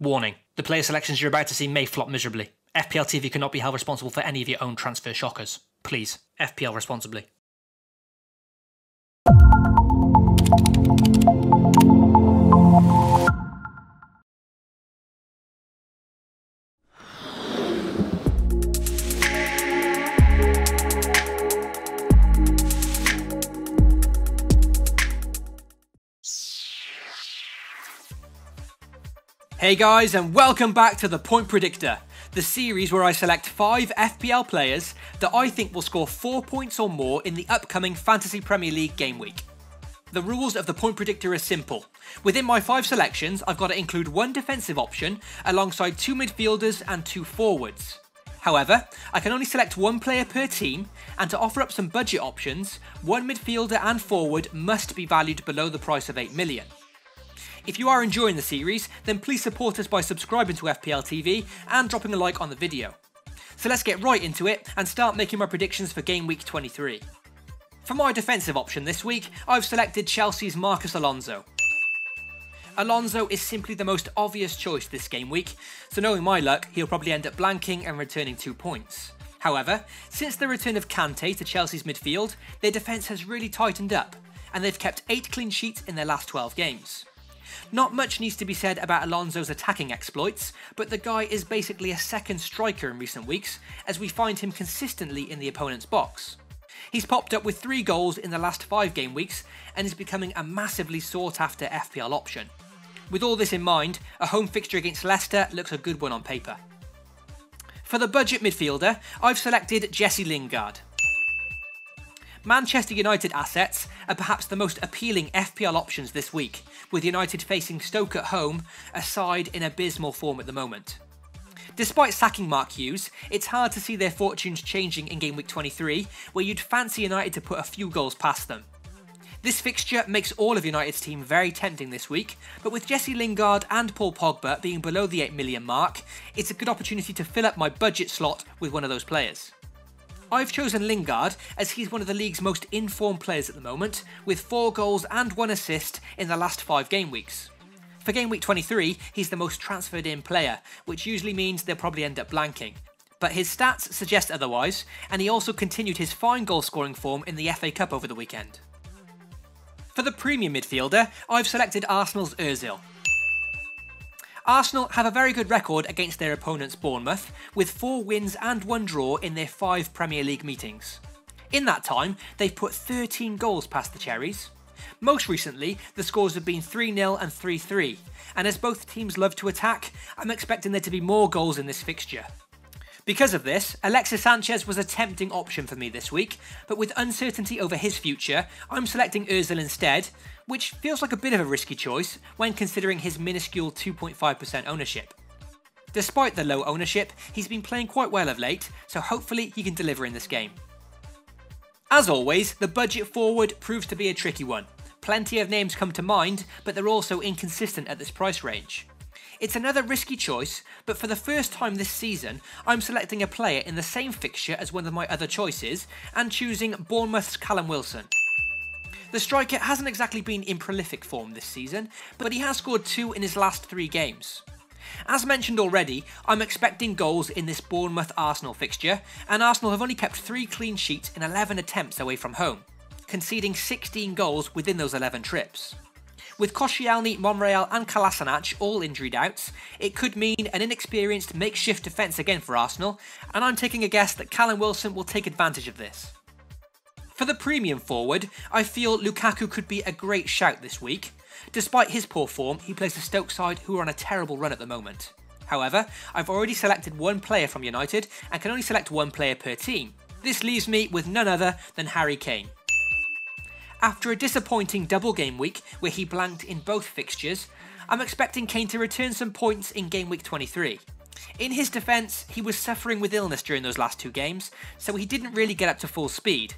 Warning, the player selections you're about to see may flop miserably. FPL TV cannot be held responsible for any of your own transfer shockers. Please, FPL responsibly. Hey guys, and welcome back to the Point Predictor, the series where I select 5 FPL players that I think will score 4 points or more in the upcoming Fantasy Premier League game week. The rules of the Point Predictor are simple. Within my 5 selections, I've got to include 1 defensive option alongside 2 midfielders and 2 forwards. However, I can only select 1 player per team, and to offer up some budget options, 1 midfielder and forward must be valued below the price of 8 million. If you are enjoying the series, then please support us by subscribing to FPL TV and dropping a like on the video. So let's get right into it and start making my predictions for game week 23. For my defensive option this week, I've selected Chelsea's Marcus Alonso. Alonso is simply the most obvious choice this game week, so knowing my luck, he'll probably end up blanking and returning 2 points. However, since the return of Kane to Chelsea's midfield, their defence has really tightened up, and they've kept 8 clean sheets in their last 12 games. Not much needs to be said about Alonso's attacking exploits, but the guy is basically a second striker in recent weeks, as we find him consistently in the opponent's box. He's popped up with 3 goals in the last 5 game weeks, and is becoming a massively sought after FPL option. With all this in mind, a home fixture against Leicester looks a good one on paper. For the budget midfielder, I've selected Jesse Lingard. Manchester United assets are perhaps the most appealing FPL options this week, with United facing Stoke at home, a side in abysmal form at the moment. Despite sacking Mark Hughes, it's hard to see their fortunes changing in game week 23, where you'd fancy United to put a few goals past them. This fixture makes all of United's team very tempting this week, but with Jesse Lingard and Paul Pogba being below the 8 million mark, it's a good opportunity to fill up my budget slot with one of those players. I've chosen Lingard as he's one of the league's most informed players at the moment, with 4 goals and 1 assist in the last 5 game weeks. For game week 23, he's the most transferred in player, which usually means they'll probably end up blanking. But his stats suggest otherwise, and he also continued his fine goal scoring form in the FA Cup over the weekend. For the premium midfielder, I've selected Arsenal's Ozil. Arsenal have a very good record against their opponents Bournemouth, with 4 wins and 1 draw in their 5 Premier League meetings. In that time, they've put 13 goals past the Cherries. Most recently, the scores have been 3-0 and 3-3, and as both teams love to attack, I'm expecting there to be more goals in this fixture. Because of this, Alexis Sanchez was a tempting option for me this week, but with uncertainty over his future, I'm selecting Ozil instead, which feels like a bit of a risky choice when considering his minuscule 2.5% ownership. Despite the low ownership, he's been playing quite well of late, so hopefully he can deliver in this game. As always, the budget forward proves to be a tricky one. Plenty of names come to mind, but they're also inconsistent at this price range. It's another risky choice, but for the first time this season, I'm selecting a player in the same fixture as one of my other choices, and choosing Bournemouth's Callum Wilson. The striker hasn't exactly been in prolific form this season, but he has scored 2 in his last 3 games. As mentioned already, I'm expecting goals in this Bournemouth-Arsenal fixture, and Arsenal have only kept 3 clean sheets in 11 attempts away from home, conceding 16 goals within those 11 trips. With Koscielny, Monreal and Kolasinac all injury doubts, it could mean an inexperienced makeshift defence again for Arsenal, and I'm taking a guess that Callum Wilson will take advantage of this. For the premium forward, I feel Lukaku could be a great shout this week. Despite his poor form, he plays the Stoke side who are on a terrible run at the moment. However, I've already selected 1 player from United and can only select 1 player per team. This leaves me with none other than Harry Kane. After a disappointing double game week where he blanked in both fixtures, I'm expecting Kane to return some points in game week 23. In his defence, he was suffering with illness during those last 2 games, so he didn't really get up to full speed.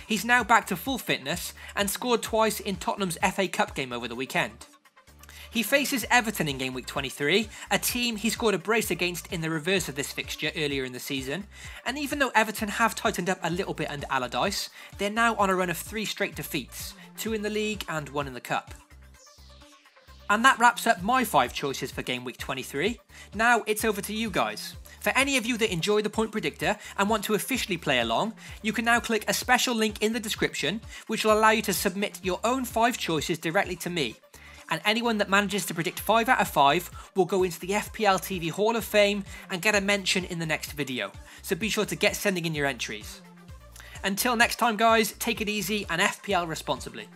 He's now back to full fitness and scored twice in Tottenham's FA Cup game over the weekend. He faces Everton in game week 23, a team he scored a brace against in the reverse of this fixture earlier in the season, and even though Everton have tightened up a little bit under Allardyce, they're now on a run of 3 straight defeats, 2 in the league and 1 in the cup. And that wraps up my 5 choices for Game Week 23. Now it's over to you guys. For any of you that enjoy the Point Predictor and want to officially play along, you can now click a special link in the description which will allow you to submit your own 5 choices directly to me. And anyone that manages to predict 5 out of 5 will go into the FPL TV Hall of Fame and get a mention in the next video. So be sure to get sending in your entries. Until next time guys, take it easy and FPL responsibly.